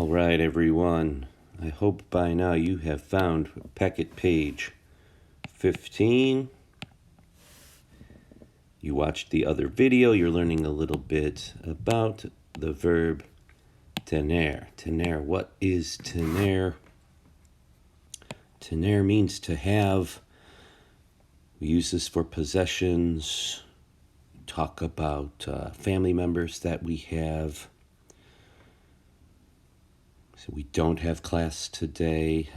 All right, everyone. I hope by now you have found packet page 15. You watched the other video. You're learning a little bit about the verb tener. Tener, what is tener? Tener means to have. We use this for possessions. Talk about family members that we have. So we don't have class today.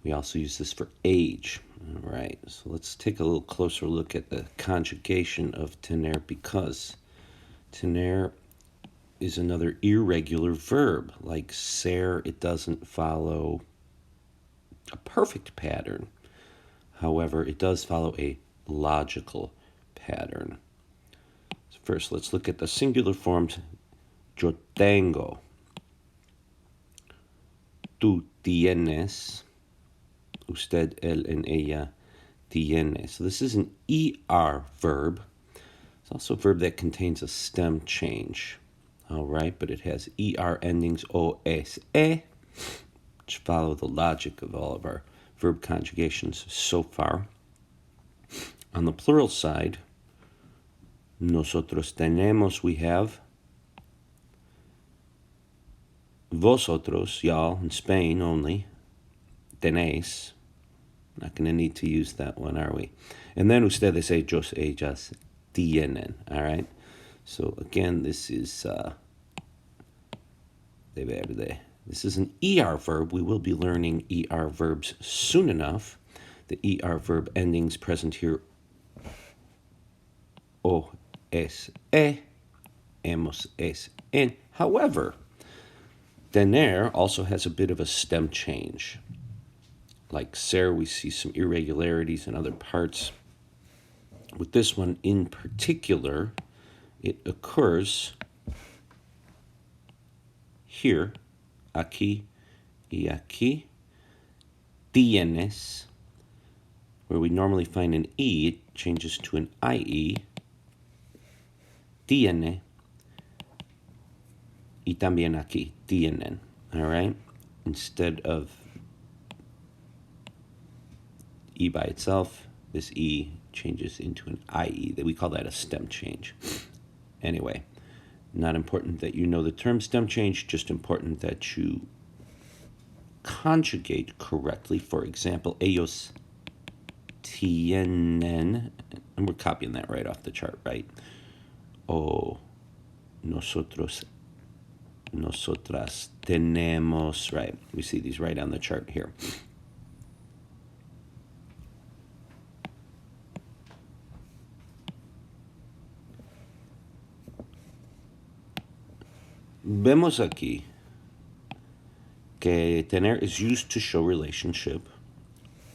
We also use this for age. All right, so let's take a little closer look at the conjugation of tener, because tener is another irregular verb. Like ser, it doesn't follow a perfect pattern. However, it does follow a logical pattern. So first, let's look at the singular forms. Yo tengo. Tú tienes. Usted, él, and ella tiene. So this is an ER verb. It's also a verb that contains a stem change. All right, but it has ER endings OSE, which follow the logic of all of our verb conjugations so far. On the plural side, nosotros tenemos, we have. Vosotros, y'all, in Spain only. Tenéis. Not going to need to use that one, are we? And then ustedes, ellos, ellas, tienen. All right? So again, this is de verde. This is an ER verb. We will be learning ER verbs soon enough. The ER verb endings present here, o, es, hemos, es, en. However, tener also has a bit of a stem change. Like ser, we see some irregularities in other parts. With this one in particular, it occurs here, aquí y aquí. Tienes, where we normally find an E, it changes to an IE. Tiene. Y también aquí, tienen. All right? Instead of E by itself, this E changes into an IE. We call that a stem change. Anyway, not important that you know the term stem change, just important that you conjugate correctly. For example, ellos tienen, and we're copying that right off the chart, right? O nosotros, nosotras tenemos, right? We see these right on the chart here. Vemos aquí que tener is used to show relationship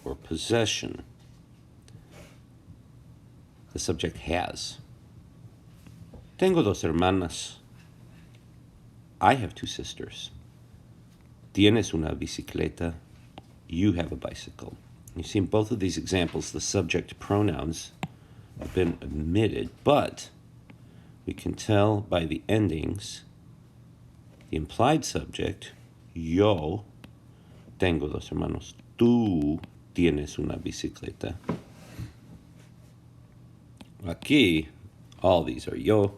or possession. The subject has. Tengo dos hermanas. I have two sisters. Tienes una bicicleta. You have a bicycle. You see in both of these examples, the subject pronouns have been omitted, but we can tell by the endings. The implied subject, yo tengo dos hermanos. Tú tienes una bicicleta. Aquí, all these are yo.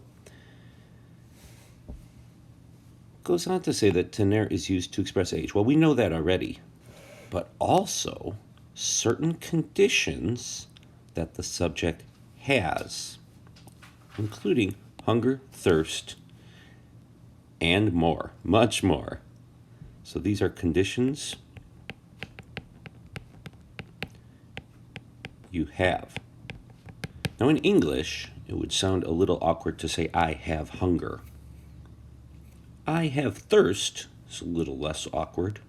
Goes on to say that tener is used to express age. Well, we know that already, but also certain conditions that the subject has, including hunger, thirst, and more, much more. So these are conditions you have. Now in English, it would sound a little awkward to say I have hunger. I have thirst is a little less awkward.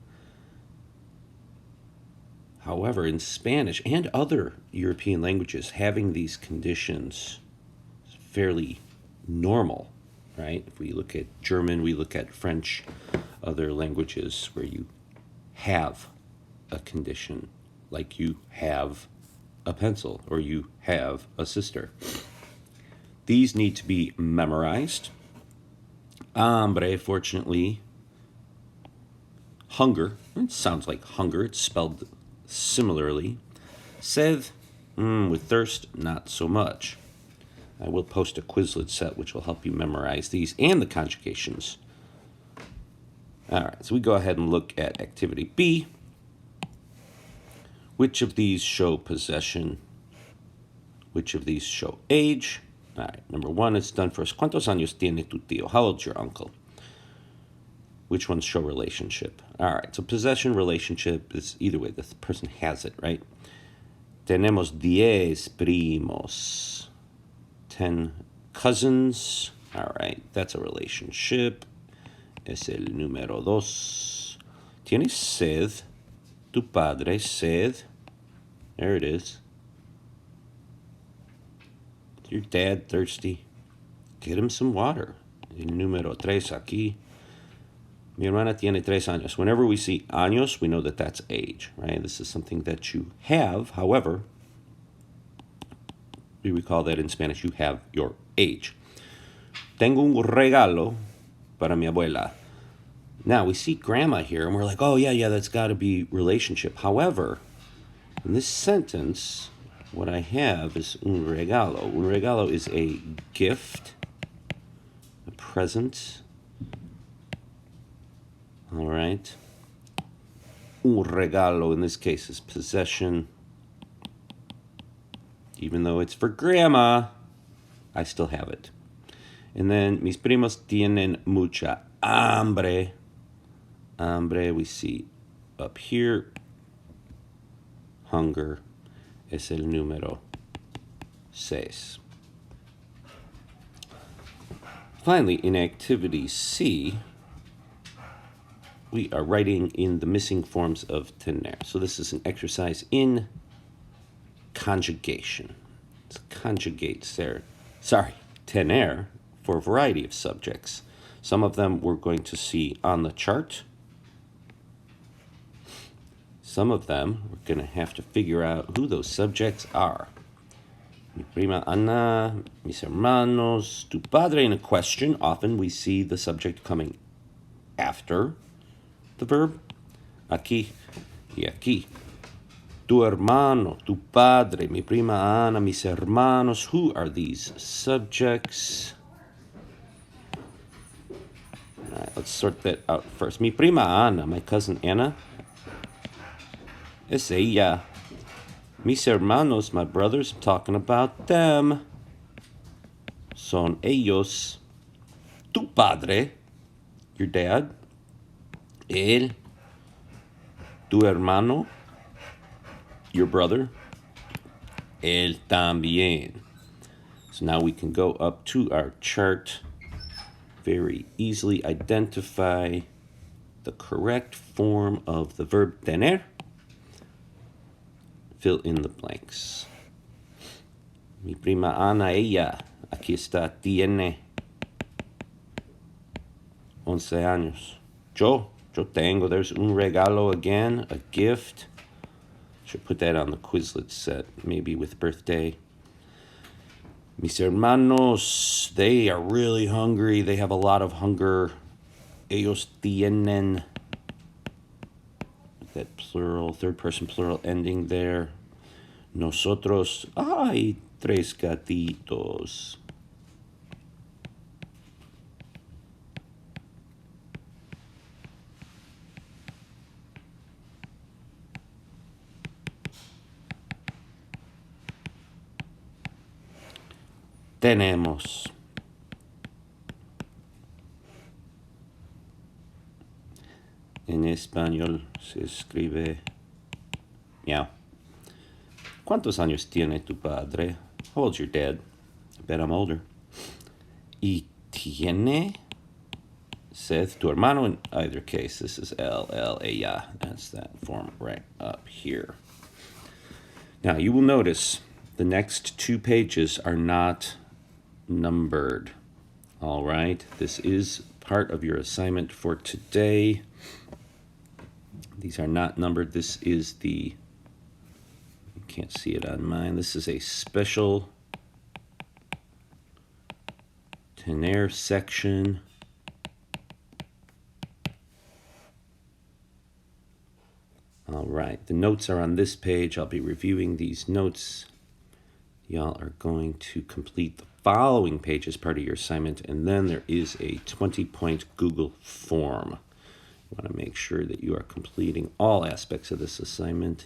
However, in Spanish and other European languages, having these conditions is fairly normal. Right? If we look at German, we look at French, other languages where you have a condition, like you have a pencil or you have a sister. These need to be memorized. Hambre, fortunately. Hunger. It sounds like hunger. It's spelled similarly. Sed, with thirst, not so much. I will post a Quizlet set which will help you memorize these and the conjugations. All right, so we go ahead and look at activity B. Which of these show possession? Which of these show age? All right, number one is done first. ¿Cuántos años tiene tu tío? How old's your uncle? Which ones show relationship? All right, so possession, relationship is either way. The person has it, right? Tenemos 10 primos. 10 cousins. All right, that's a relationship. Es el número dos. ¿Tienes sed? Tu padre sed. There it is. Is your dad thirsty? Get him some water. El número tres aquí. Mi hermana tiene 3 años. Whenever we see años, we know that that's age, right? This is something that you have. However, we recall that in Spanish you have your age. Tengo un regalo para mi abuela. Now, we see grandma here, and we're like, oh, yeah, that's got to be relationship. However, in this sentence, what I have is un regalo. Un regalo is a gift, a present. All right. Un regalo, in this case, is possession. Even though it's for grandma, I still have it. And then, mis primos tienen mucha hambre. Hambre, we see up here. Hunger es el número 6. Finally, in activity C, we are writing in the missing forms of tener. So this is an exercise in conjugation. Let's conjugate tener for a variety of subjects. Some of them we're going to see on the chart. Some of them we're going to have to figure out who those subjects are. Mi prima Ana, mis hermanos, tu padre. In a question, often we see the subject coming after the verb. Aquí y aquí. Tu hermano, tu padre, mi prima Ana, mis hermanos. Who are these subjects? All right, let's sort that out first. Mi prima Ana, my cousin Anna. Es ella. Mis hermanos, my brothers, I'm talking about them. Son ellos. Tu padre, your dad. Él. Tu hermano, your brother. Él también. So now we can go up to our chart, very easily identify the correct form of the verb tener. Fill in the blanks. Mi prima Ana, ella, aquí está, tiene 11 años. Yo tengo, there's un regalo again, a gift. Should put that on the Quizlet set, maybe with birthday. Mis hermanos, they are really hungry. They have a lot of hunger. Ellos tienen, that plural, third person plural ending there. Nosotros hay 3 gatitos. Tenemos. En español se escribe miau. ¿Cuántos años tiene tu padre? How old's your dad? I bet I'm older. Y tiene sed tu hermano. In either case, this is ella. That's that form right up here. Now, you will notice the next 2 pages are not numbered. All right, this is part of your assignment for today. These are not numbered. This is you can't see it on mine. This is a special tener section right, the notes are on this page. I'll be reviewing these notes. Y'all are going to complete the following page as part of your assignment, and then there is a 20-point Google form. You want to make sure that you are completing all aspects of this assignment.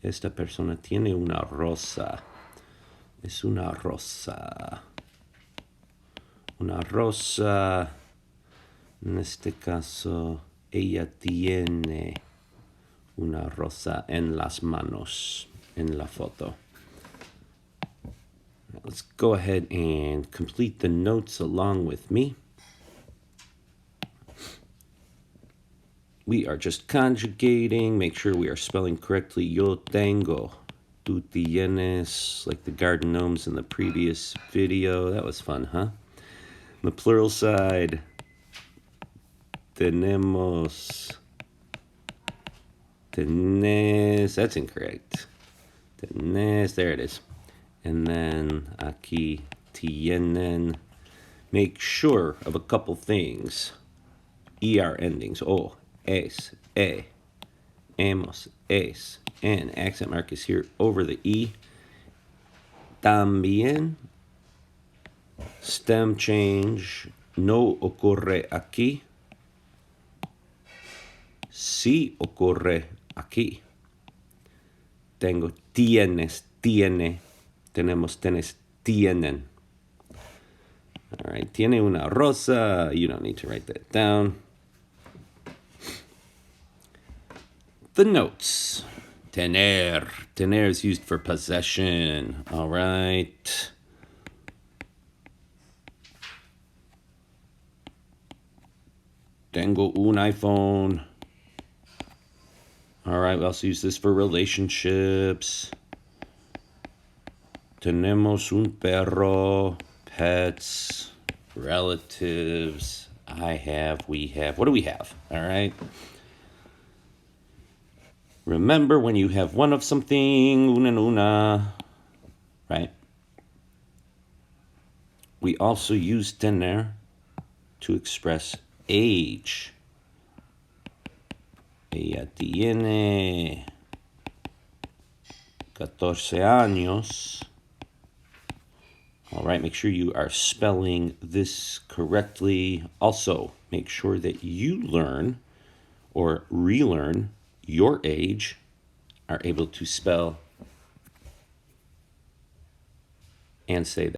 Esta persona tiene una rosa. Es una rosa. Una rosa. En este caso, ella tiene una rosa en las manos en la foto. Now let's go ahead and complete the notes along with me. We are just conjugating. Make sure we are spelling correctly. Yo tengo. Tú tienes, like the garden gnomes in the previous video. That was fun, huh? On the plural side, tenemos. Tenés, that's incorrect. Tenés, there it is. And then aquí, tienen. Make sure of a couple things. ER endings. O, es, hemos, es, and accent mark is here over the E. También, stem change, no ocurre aquí. Sí ocurre aquí. Tengo, tienes, tiene. Tenemos, tenés, tienen. All right, tiene una rosa. You don't need to write that down. The notes. Tener. Tener is used for possession. All right. Tengo un iPhone. All right, we also use this for relationships. Tenemos un perro, pets, relatives. I have, we have. What do we have? All right. Remember, when you have one of something, una en una, right? We also use tener to express age. Ella tiene 14 años. All right, make sure you are spelling this correctly. Also, make sure that you learn or relearn your age, are able to spell and say that.